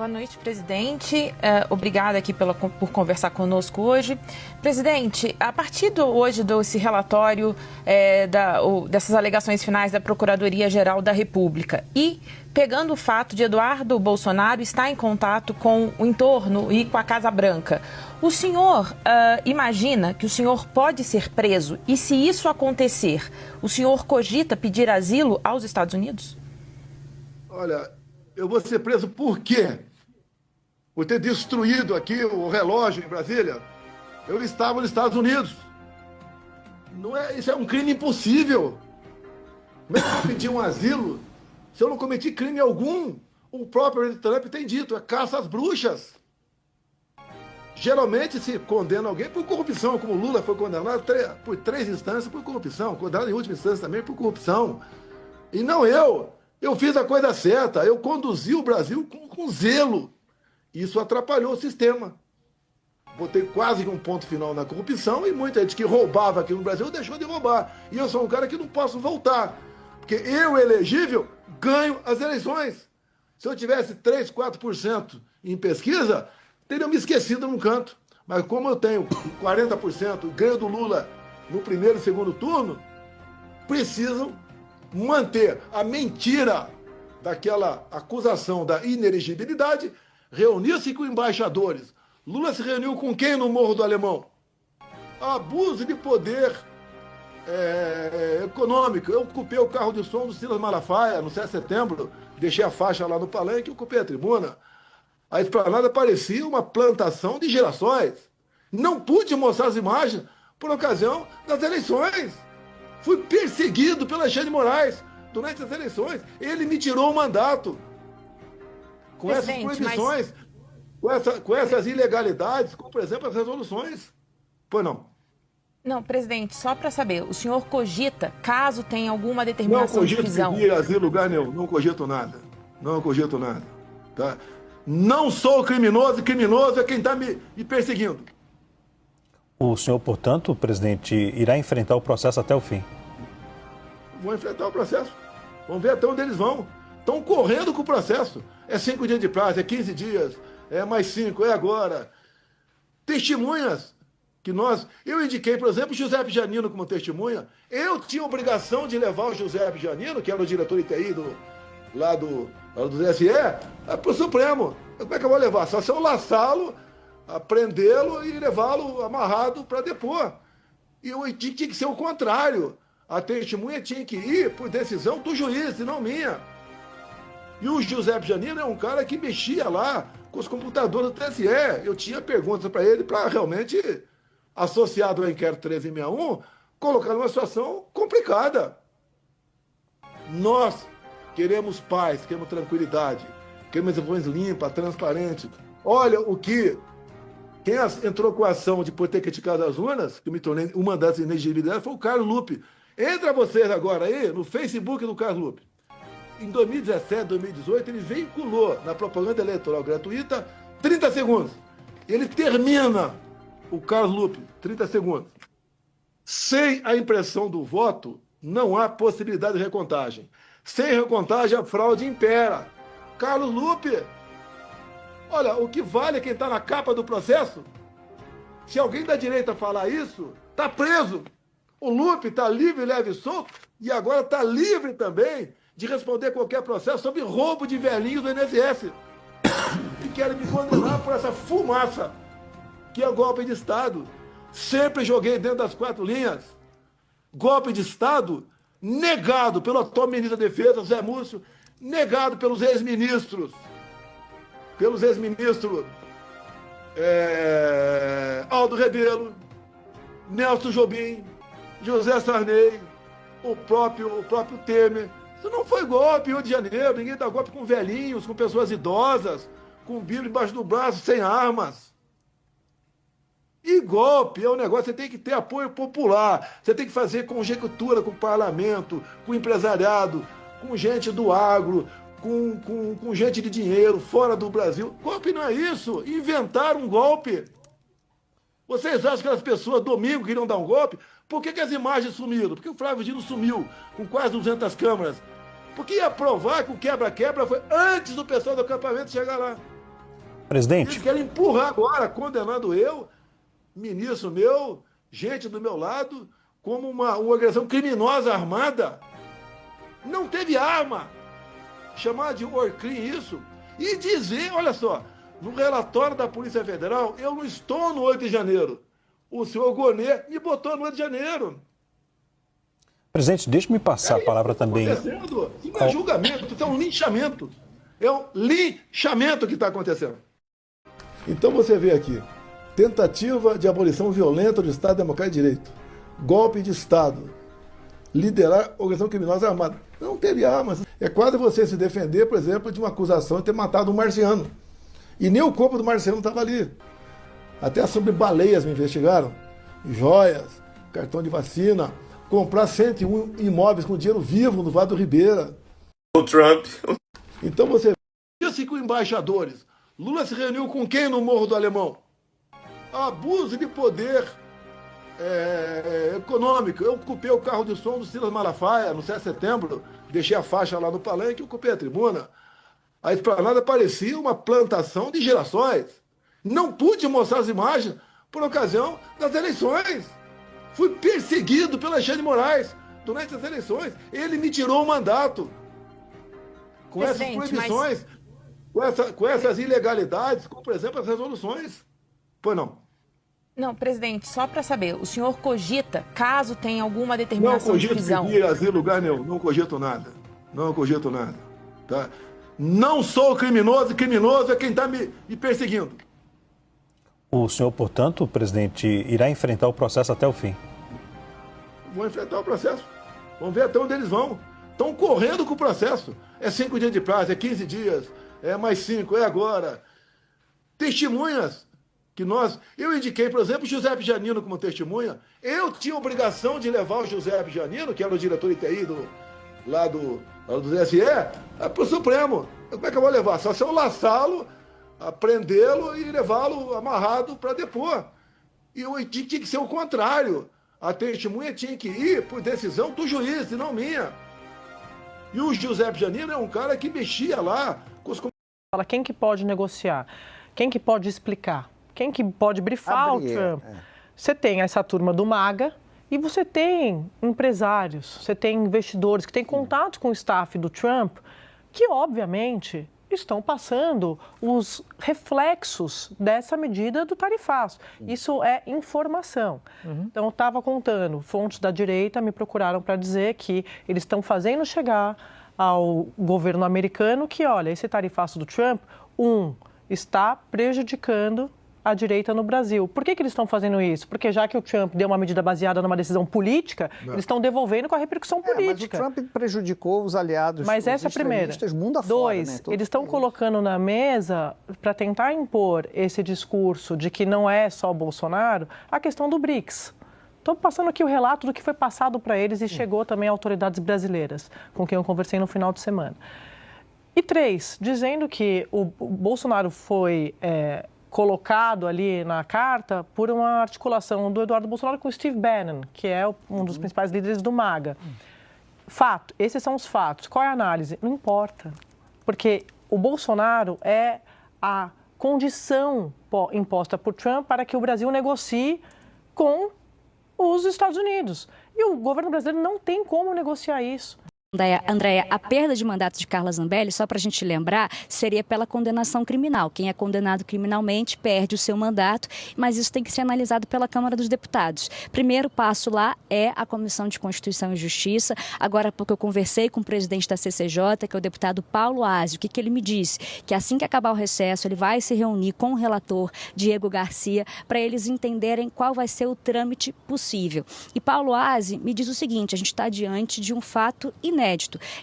Boa noite, presidente. Obrigada aqui por conversar conosco hoje. Presidente, a partir hoje desse relatório dessas alegações finais da Procuradoria-Geral da República e pegando o fato de Eduardo Bolsonaro estar em contato com o entorno e com a Casa Branca, o senhor imagina que o senhor pode ser preso e, se isso acontecer, o senhor cogita pedir asilo aos Estados Unidos? Olha, eu vou ser preso por quê? Por ter destruído aqui o relógio em Brasília? Eu estava nos Estados Unidos. Não é, isso é um crime impossível. Como é que eu vou pedir um asilo se eu não cometi crime algum? O próprio Trump tem dito, é caça às bruxas. Geralmente se condena alguém por corrupção, como Lula foi condenado por 3 instâncias por corrupção, condenado em última instância também por corrupção. E não eu. Eu fiz a coisa certa, eu conduzi o Brasil com zelo. Isso atrapalhou o sistema. Botei quase um ponto final na corrupção e muita gente que roubava aqui no Brasil deixou de roubar. E eu sou um cara que não posso voltar. Porque eu, elegível, ganho as eleições. Se eu tivesse 3, 4% em pesquisa, teriam me esquecido num canto. Mas como eu tenho 40%, ganho do Lula no primeiro e segundo turno, precisam manter a mentira daquela acusação da inelegibilidade, reunir-se com embaixadores. Lula se reuniu com quem no Morro do Alemão? Abuso de poder econômico. Eu ocupei o carro de som do Silas Malafaia no 7 de setembro, deixei a faixa lá no palanque e ocupei a tribuna. A esplanada parecia uma plantação de girassóis. Não pude mostrar as imagens por ocasião das eleições. Fui perseguido pelo Alexandre de Moraes durante as eleições. Ele me tirou o mandato. Com essas proibições, com essas ilegalidades, como, por exemplo, as resoluções. Pois não. Não, presidente, só para saber, o senhor cogita, caso tenha alguma determinação de prisão? Não cogito pedir asilo em lugar nenhum. Não cogito nada. Não cogito nada. Tá? Não sou criminoso, criminoso é quem está me perseguindo. O senhor, portanto, presidente, irá enfrentar o processo até o fim? Vou enfrentar o processo. Vamos ver até onde eles vão. Estão correndo com o processo. É 5 dias de prazo, é 15 dias, é mais 5, é agora. Testemunhas que eu indiquei, por exemplo, o Giuseppe Giannino como testemunha. Eu tinha obrigação de levar o Giuseppe Giannino, que era o diretor ITI lá do TSE, para o Supremo. Como é que eu vou levar? Só se eu laçá-lo, prendê-lo e levá-lo amarrado para depor. E tinha que ser o contrário. A testemunha tinha que ir por decisão do juiz, e não minha. E o Giuseppe Giannino é um cara que mexia lá com os computadores do TSE. Eu tinha perguntas para ele para realmente, associado ao inquérito 1361, colocar numa situação complicada. Nós queremos paz, queremos tranquilidade, queremos eleições limpas, transparentes. Olha o que quem entrou com a ação de por ter criticado as urnas, que eu me tornei uma das inegibilidades, foi o Carlos Lupe. Entra vocês agora aí no Facebook do Carlos Lupe. Em 2017, 2018, ele veiculou na propaganda eleitoral gratuita 30 segundos. Ele termina, o Carlos Lupe, 30 segundos. Sem a impressão do voto, não há possibilidade de recontagem. Sem recontagem, a fraude impera. Carlos Lupe, olha, o que vale é quem está na capa do processo. Se alguém da direita falar isso, está preso. O Lupe está livre, leve e solto, e agora está livre também de responder qualquer processo sobre roubo de velhinhos do INSS. E querem me condenar por essa fumaça, que é o golpe de Estado. Sempre joguei dentro das 4 linhas. Golpe de Estado negado pelo atual ministro da Defesa, Zé Múcio, negado pelos ex-ministros. Aldo Rebelo, Nelson Jobim, José Sarney, o próprio Temer. Isso não foi golpe em Rio de Janeiro. Ninguém dá golpe com velhinhos, com pessoas idosas, com Bíblia embaixo do braço, sem armas. E golpe é um negócio, você tem que ter apoio popular, você tem que fazer conjectura com o parlamento, com o empresariado, com gente do agro, com gente de dinheiro fora do Brasil. Golpe não é isso. Inventaram um golpe. Vocês acham que as pessoas domingo queriam dar um golpe? Por que as imagens sumiram? Por que o Flávio Dino sumiu com quase 200 câmeras? Porque ia provar que o quebra-quebra foi antes do pessoal do acampamento chegar lá. Presidente. Eles querem empurrar agora, condenando eu, ministro meu, gente do meu lado, como uma agressão criminosa armada. Não teve arma. Chamar de war crime isso. E dizer, olha só, no relatório da Polícia Federal, eu não estou no 8 de janeiro. O senhor Gonê me botou no 8 de janeiro. Presidente, deixe-me passar a palavra também. Isso não é julgamento, isso é um linchamento. É um linchamento que está acontecendo. Então você vê aqui, tentativa de abolição violenta do Estado Democrático de Direito, golpe de Estado, liderar organização criminosa armada. Não teve armas. É quase você se defender, por exemplo, de uma acusação de ter matado um marciano. E nem o corpo do marciano estava ali. Até sobre baleias me investigaram, joias, cartão de vacina, comprar 101 imóveis com dinheiro vivo no Vale do Ribeira. O Trump. Então você disse com embaixadores. Lula se reuniu com quem no Morro do Alemão? Abuso de poder econômico. Eu ocupei o carro de som do Silas Malafaia no 7 de setembro, deixei a faixa lá no palanque e ocupei a tribuna. A esplanada parecia uma plantação de girassóis. Não pude mostrar as imagens por ocasião das eleições. Fui perseguido pelo Alexandre de Moraes durante as eleições. Ele me tirou o mandato. Com essas proibições, com essas ilegalidades, como, por exemplo, as resoluções. Pois não. Não, presidente, só para saber, o senhor cogita, caso tenha alguma determinação de prisão? Não cogito pedir asilo em lugar nenhum. Não cogito nada. Não cogito nada. Tá? Não sou criminoso, e criminoso é quem está me perseguindo. O senhor, portanto, presidente, irá enfrentar o processo até o fim? Vou enfrentar o processo. Vamos ver até onde eles vão. Estão correndo com o processo. É 5 dias de prazo, é 15 dias, é mais 5, é agora. Testemunhas que eu indiquei, por exemplo, o Giuseppe Janino como testemunha. Eu tinha obrigação de levar o Giuseppe Janino, que era o diretor ITI lá do TSE, para o Supremo. Como é que eu vou levar? Só se eu laçá-lo, prendê-lo e levá-lo amarrado para depor. E tinha que ser o contrário. A testemunha tinha que ir por decisão do juiz e não minha. E o Giuseppe Janino é um cara que mexia lá com os... Fala, quem que pode negociar? Quem que pode explicar? Quem que pode brifar o Trump? Você tem essa turma do MAGA e você tem empresários, você tem investidores que têm contato com o staff do Trump que, obviamente, estão passando os reflexos dessa medida do tarifaço. Isso é informação. Então, eu estava contando, fontes da direita me procuraram para dizer que eles estão fazendo chegar ao governo americano que, olha, esse tarifaço do Trump, está prejudicando a direita no Brasil. Por que eles estão fazendo isso? Porque já que o Trump deu uma medida baseada numa decisão política, eles estão devolvendo com a repercussão política. Mas o Trump prejudicou os aliados, mas essa é a primeira. Mundo afora, Dois, eles estão colocando na mesa, para tentar impor esse discurso de que não é só o Bolsonaro, a questão do BRICS. Estou passando aqui o relato do que foi passado para eles e chegou também a autoridades brasileiras, com quem eu conversei no final de semana. E 3, dizendo que o Bolsonaro foi colocado ali na carta por uma articulação do Eduardo Bolsonaro com o Steve Bannon, que é um dos principais líderes do MAGA. Fato, esses são os fatos. Qual é a análise? Não importa, porque o Bolsonaro é a condição imposta por Trump para que o Brasil negocie com os Estados Unidos. E o governo brasileiro não tem como negociar isso. Andréia, a perda de mandato de Carla Zambelli, só para a gente lembrar, seria pela condenação criminal. Quem é condenado criminalmente perde o seu mandato, mas isso tem que ser analisado pela Câmara dos Deputados. Primeiro passo lá é a Comissão de Constituição e Justiça. Agora há pouco eu conversei com o presidente da CCJ, que é o deputado Paulo Aze. O que ele me disse? Que assim que acabar o recesso, ele vai se reunir com o relator Diego Garcia para eles entenderem qual vai ser o trâmite possível. E Paulo Aze me diz o seguinte: a gente está diante de um fato inédito.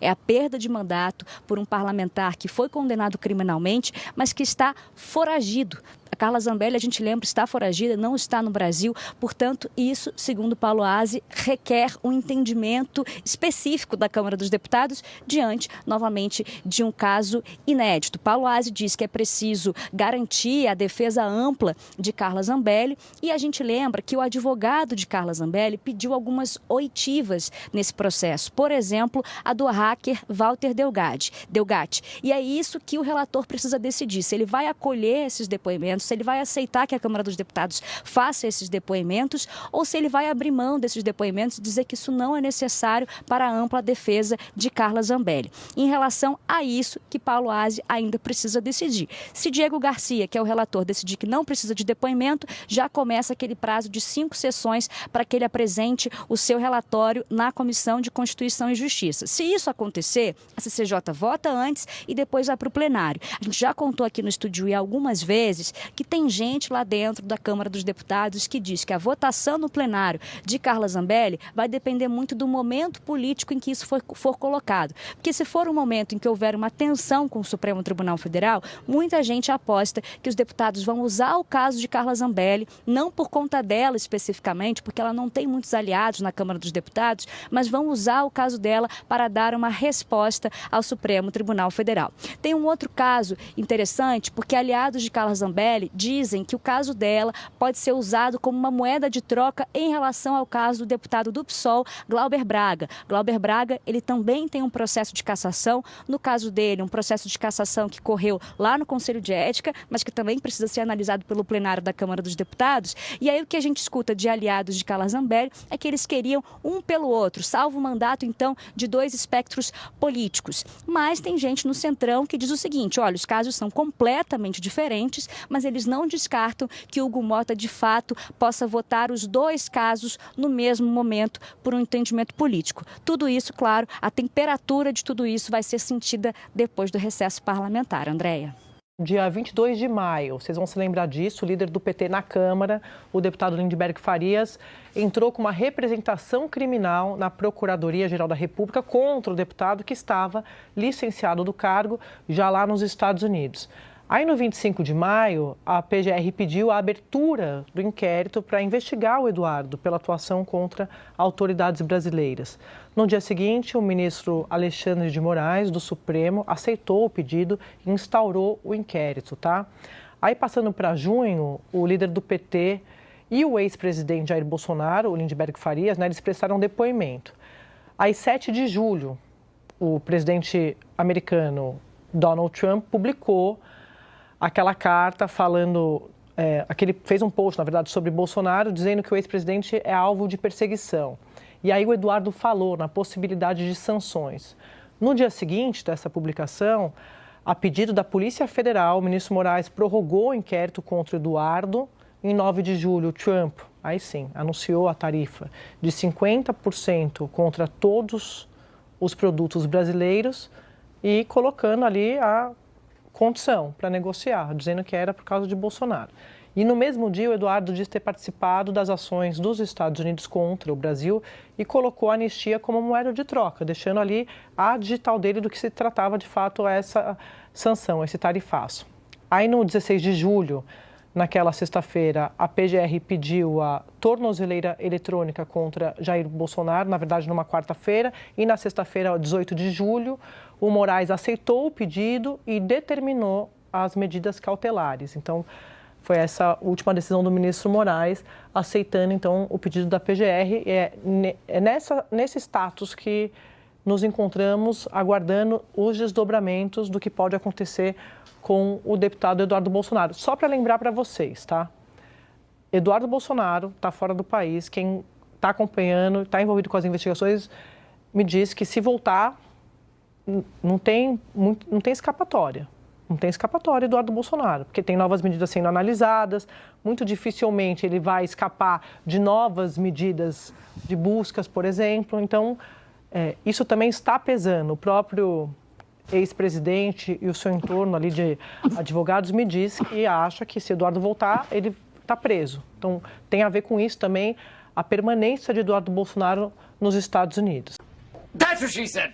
É a perda de mandato por um parlamentar que foi condenado criminalmente, mas que está foragido A Carla Zambelli, a gente lembra, está foragida, não está no Brasil. Portanto, isso, segundo Paulo Aze, requer um entendimento específico da Câmara dos Deputados diante, novamente, de um caso inédito. Paulo Aze diz que é preciso garantir a defesa ampla de Carla Zambelli e a gente lembra que o advogado de Carla Zambelli pediu algumas oitivas nesse processo. Por exemplo, a do hacker Walter Delgatti. E é isso que o relator precisa decidir, se ele vai acolher esses depoimentos, se ele vai aceitar que a Câmara dos Deputados faça esses depoimentos ou se ele vai abrir mão desses depoimentos e dizer que isso não é necessário para a ampla defesa de Carla Zambelli. Em relação a isso que Paulo Aze ainda precisa decidir. Se Diego Garcia, que é o relator, decidir que não precisa de depoimento, já começa aquele prazo de 5 sessões para que ele apresente o seu relatório na Comissão de Constituição e Justiça. Se isso acontecer, a CCJ vota antes e depois vai para o plenário. A gente já contou aqui no Estúdio I algumas vezes que tem gente lá dentro da Câmara dos Deputados que diz que a votação no plenário de Carla Zambelli vai depender muito do momento político em que isso for colocado. Porque se for um momento em que houver uma tensão com o Supremo Tribunal Federal, muita gente aposta que os deputados vão usar o caso de Carla Zambelli, não por conta dela especificamente, porque ela não tem muitos aliados na Câmara dos Deputados, mas vão usar o caso dela para dar uma resposta ao Supremo Tribunal Federal. Tem um outro caso interessante, porque aliados de Carla Zambelli dizem que o caso dela pode ser usado como uma moeda de troca em relação ao caso do deputado do PSOL, Glauber Braga. Glauber Braga, ele também tem um processo de cassação. No caso dele, um processo de cassação que correu lá no Conselho de Ética, mas que também precisa ser analisado pelo plenário da Câmara dos Deputados. E aí o que a gente escuta de aliados de Carla Zambelli é que eles queriam um pelo outro, salvo o mandato, então, de 2 espectros políticos. Mas tem gente no Centrão que diz o seguinte, olha, os casos são completamente diferentes, mas eles não descartam que Hugo Mota, de fato, possa votar os 2 casos no mesmo momento por um entendimento político. Tudo isso, claro, a temperatura de tudo isso vai ser sentida depois do recesso parlamentar. Andréia. Dia 22 de maio, vocês vão se lembrar disso, o líder do PT na Câmara, o deputado Lindbergh Farias, entrou com uma representação criminal na Procuradoria-Geral da República contra o deputado que estava licenciado do cargo já lá nos Estados Unidos. Aí, no 25 de maio, a PGR pediu a abertura do inquérito para investigar o Eduardo pela atuação contra autoridades brasileiras. No dia seguinte, o ministro Alexandre de Moraes, do Supremo, aceitou o pedido e instaurou o inquérito, tá? Aí, passando para junho, o líder do PT e o ex-presidente Jair Bolsonaro, o Lindbergh Farias, eles prestaram depoimento. Aí, 7 de julho, o presidente americano Donald Trump publicou aquela carta falando, fez um post, na verdade, sobre Bolsonaro, dizendo que o ex-presidente é alvo de perseguição. E aí o Eduardo falou na possibilidade de sanções. No dia seguinte dessa publicação, a pedido da Polícia Federal, o ministro Moraes prorrogou o inquérito contra o Eduardo. Em 9 de julho, Trump, aí sim, anunciou a tarifa de 50% contra todos os produtos brasileiros e colocando ali a condição para negociar, dizendo que era por causa de Bolsonaro. E no mesmo dia, o Eduardo diz ter participado das ações dos Estados Unidos contra o Brasil e colocou a anistia como moeda de troca, deixando ali a digital dele do que se tratava de fato essa sanção, esse tarifaço. Aí no 16 de julho, naquela sexta-feira, a PGR pediu a tornozeleira eletrônica contra Jair Bolsonaro, na verdade numa quarta-feira, e na sexta-feira, 18 de julho, o Moraes aceitou o pedido e determinou as medidas cautelares. Então, foi essa última decisão do ministro Moraes, aceitando, então, o pedido da PGR. É nesse status que nos encontramos, aguardando os desdobramentos do que pode acontecer com o deputado Eduardo Bolsonaro. Só para lembrar para vocês, tá? Eduardo Bolsonaro está fora do país. Quem está acompanhando, está envolvido com as investigações, me diz que se voltar, não tem escapatória. Não tem escapatória, Eduardo Bolsonaro, porque tem novas medidas sendo analisadas, muito dificilmente ele vai escapar de novas medidas de buscas, por exemplo. Então, isso também está pesando. O próprio ex-presidente e o seu entorno ali de advogados me diz que acha que se Eduardo voltar, ele está preso. Então, tem a ver com isso também a permanência de Eduardo Bolsonaro nos Estados Unidos. That's what she said.